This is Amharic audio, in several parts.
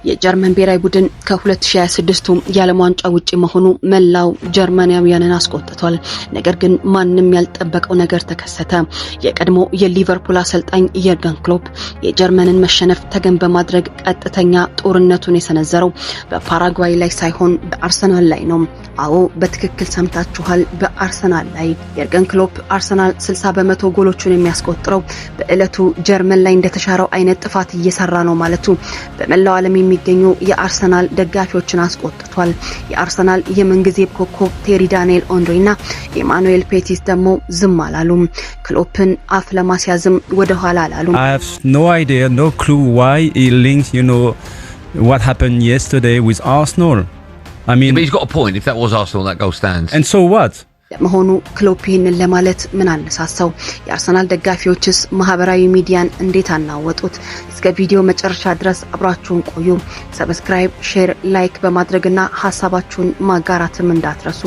የጀርመን ብሔራዊ ቡድን ከ2026 የዓለም ዋንጫ ውጪ መሆኑ መላው ጀርመናውያንን አስቆጥቷል። ነገር ግን ማንንም ያልጠበቀው ነገር ተከሰተ። የቀድሞ የሊቨርፑል አሰልጣኝ የርገን ክሎፕ የጀርመንን መሸነፍ ተገን በማድረግ ቀጥተኛ ጦርነቱን የሰነዘረው በፓራጓይ ላይ ሳይሆን በአርሰናል ላይ ነው። አዎ በትክክል ሰምታችኋል፣ በአርሰናል ላይ። የርገን ክሎፕ አርሰናል 60% ጎሎቹን የሚያስቆጥረው በእለቱ ጀርመን ላይ እንደተሻረው አይነት ጥፋት እየሰራ ነው ማለቱ በመላው ዓለም የሚገኙ የአርሰናል ደጋፊዎችን አስቆጥቷል። የአርሰናል የመንግዜ ኮከብ ቴሪ ዳንኤል ኦንድሪና ኢማኑኤል ፔቲስ ደግሞ ዝም አላሉም። ክሎፕን አፍ ለማስያዝም ወደ ኋላ አላሉም። I have no idea, no clue why he links, what happened yesterday with Arsenal. I mean, but he's got a point. If that was Arsenal, that goal stands. And so what? ለመሆኑ ክሎፕ ይህንን ለማለት ምን አነሳሳው? የአርሰናል ደጋፊዎችስ ማህበራዊ ሚዲያን እንዴት አናወጡት? እስከ ቪዲዮ መጨረሻ ድረስ አብራችሁን ቆዩ። ሰብስክራይብ፣ ሼር፣ ላይክ በማድረግና ሐሳባችሁን ማጋራትም እንዳትረሱ።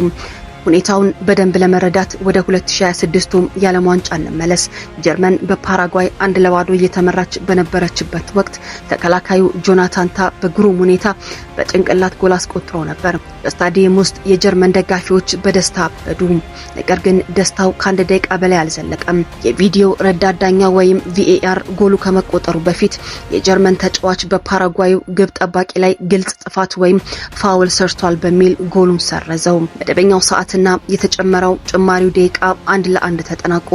ሁኔታውን በደንብ ለመረዳት ወደ 2026 የዓለም ዋንጫ እንመለስ። ጀርመን በፓራጓይ 1-0 እየተመራች በነበረችበት ወቅት ተከላካዩ ጆናታን ታ በግሩም ሁኔታ በጭንቅላት ጎል አስቆጥሮ ነበር። በስታዲየም ውስጥ የጀርመን ደጋፊዎች በደስታ አበዱ። ነገር ግን ደስታው ከአንድ ደቂቃ በላይ አልዘለቀም። የቪዲዮ ረዳት ዳኛ ወይም VAR ጎሉ ከመቆጠሩ በፊት የጀርመን ተጫዋች በፓራጓዩ ግብ ጠባቂ ላይ ግልጽ ጥፋት ወይም ፋውል ሰርቷል በሚል ጎሉን ሰረዘው። መደበኛው ሰዓትና የተጨመረው ጭማሪው ደቂቃ 1-1 ተጠናቆ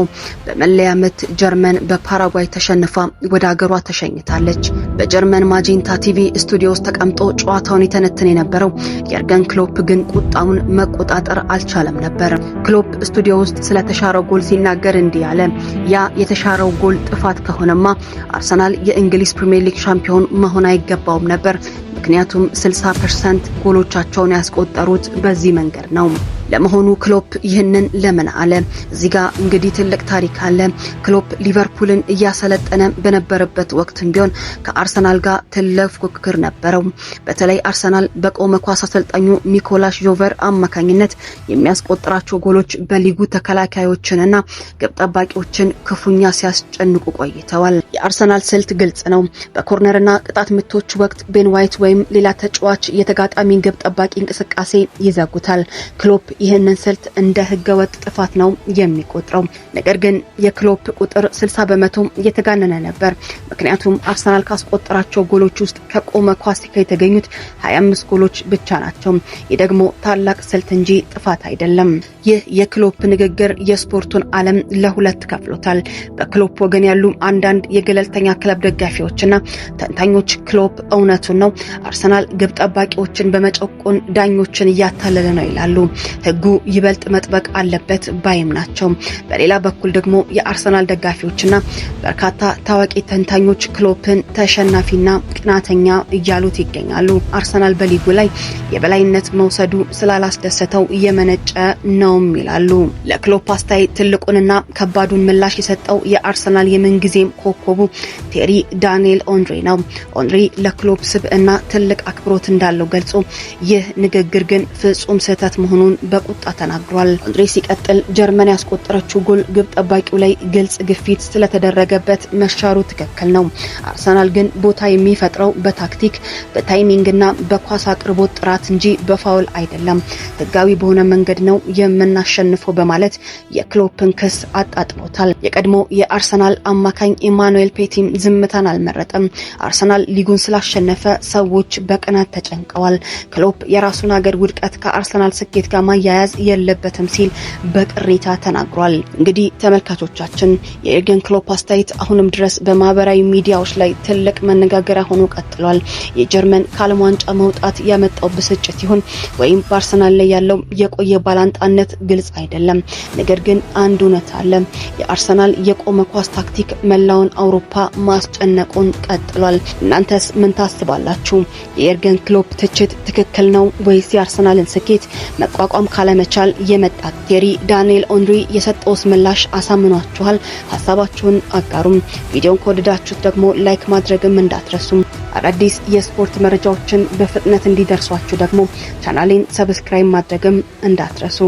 በመለያ ምት ጀርመን በፓራጓይ ተሸንፋ ወደ ሀገሯ ተሸኝታለች። በጀርመን ማጀንታ ቲቪ ስቱዲዮ ውስጥ ተቀምጦ ጨዋታውን የተነተነ የነበረው የርገን ክሎፕ ግን ቁጣውን መቆጣጠር አልቻለም ነበር። ክሎፕ ስቱዲዮ ውስጥ ስለተሻረው ጎል ሲናገር እንዲህ አለ። ያ የተሻረው ጎል ጥፋት ከሆነማ አርሰናል የእንግሊዝ ፕሪሚየር ሊግ ሻምፒዮን መሆን አይገባውም ነበር። ምክንያቱም 60% ጎሎቻቸውን ያስቆጠሩት በዚህ መንገድ ነው። ለመሆኑ ክሎፕ ይህንን ለምን አለ? እዚህ ጋር እንግዲህ ትልቅ ታሪክ አለ። ክሎፕ ሊቨርፑልን እያሰለጠነ በነበረበት ወቅትም ቢሆን ከአርሰናል ጋር ትልቅ ፉክክር ነበረው። በተለይ አርሰናል በቆመ ኳስ አሰልጣኙ ኒኮላስ ጆቨር አማካኝነት የሚያስቆጥራቸው ጎሎች በሊጉ ተከላካዮችንና ግብ ጠባቂዎችን ክፉኛ ሲያስጨንቁ ቆይተዋል። የአርሰናል ስልት ግልጽ ነው። በኮርነርና ቅጣት ምቶች ወቅት ቤን ዋይት ወይም ሌላ ተጫዋች የተጋጣሚ ግብ ጠባቂ እንቅስቃሴ ይዘጉታል። ክሎፕ ይህንን ስልት እንደ ህገወጥ ጥፋት ነው የሚቆጥረው። ነገር ግን የክሎፕ ቁጥር 60% እየተጋነነ ነበር። ምክንያቱም አርሰናል ካስቆጠራቸው ጎሎች ውስጥ ከቆመ ኳስ የተገኙት 25 ጎሎች ብቻ ናቸው። ይህ ደግሞ ታላቅ ስልት እንጂ ጥፋት አይደለም። ይህ የክሎፕ ንግግር የስፖርቱን ዓለም ለሁለት ከፍሎታል። በክሎፕ ወገን ያሉ አንዳንድ የገለልተኛ ክለብ ደጋፊዎችና ተንታኞች ክሎፕ እውነቱን ነው፣ አርሰናል ግብ ጠባቂዎችን በመጨቆን ዳኞችን እያታለለ ነው ይላሉ። ህጉ ይበልጥ መጥበቅ አለበት ባይም ናቸው። በሌላ በኩል ደግሞ የአርሰናል ደጋፊዎችና በርካታ ታዋቂ ተንታኞች ክሎፕን ተሸናፊና ቅናተኛ እያሉት ይገኛሉ። አርሰናል በሊጉ ላይ የበላይነት መውሰዱ ስላላስደሰተው የመነጨ ነውም ይላሉ። ለክሎፕ አስተያየት ትልቁንና ከባዱን ምላሽ የሰጠው የአርሰናል የምንጊዜም ኮከቡ ቴሪ ዳንኤል ኦንድሪ ነው። ኦንድሪ ለክሎፕ ስብዕና ትልቅ አክብሮት እንዳለው ገልጾ ይህ ንግግር ግን ፍጹም ስህተት መሆኑን በቁጣ ተናግሯል። ኦንድሪ ሲቀጥል ጀርመን ያስቆጠረችው ጎል ግብ ጠባቂው ላይ ግልጽ ግፊት ስለተደረገበት መሻሩ ትክክል ነው። አርሰናል ግን ቦታ የሚፈጥረው በታክቲክ በታይሚንግና በኳስ አቅርቦት ጥራት እንጂ በፋውል አይደለም። ህጋዊ በሆነ መንገድ ነው የምናሸንፈው በማለት የክሎፕን ክስ አጣጥሎታል። የቀድሞ የአርሰናል አማካኝ ኢማኑኤል ፔቲም ዝምታን አልመረጠም። አርሰናል ሊጉን ስላሸነፈ ሰዎች በቅናት ተጨንቀዋል። ክሎፕ የራሱን ሀገር ውድቀት ከአርሰናል ስኬት ጋር ማያያዝ የለበትም ሲል በቅሬታ ተናግሯል። እንግዲህ ተመልካቾቻችን የኤርገን ክሎፕ አስተያየት አሁንም ድረስ በማህበራዊ ሚዲያዎች ላይ ትልቅ መነጋገሪያ ሆኖ ቀጥሏል። የጀርመን ከዓለም ዋንጫ መውጣት ያመጣው ብስጭት ይሁን ወይም በአርሰናል ላይ ያለው የቆየ ባላንጣነት ግልጽ አይደለም። ነገር ግን አንድ እውነት አለ። የአርሰናል የቆመ ኳስ ታክቲክ መላውን አውሮፓ ማስጨነቁን ቀጥሏል። እናንተስ ምን ታስባላችሁ? የኤርገን ክሎፕ ትችት ትክክል ነው ወይስ የአርሰናልን ስኬት መቋቋም ካለመቻል የመጣ? ቴሪ ዳንኤል ኦንድሪ የሰጠውስ ምላሽ አሳምኗችኋል? ሐሳባችሁን አጋሩም። ቪዲዮን ከወደዳችሁት ደግሞ ላይክ ማድረግም እንዳትረሱ። አዳዲስ የስፖርት መረጃዎችን በፍጥነት እንዲደርሷችሁ ደግሞ ቻናሌን ሰብስክራይብ ማድረግም እንዳትረሱ።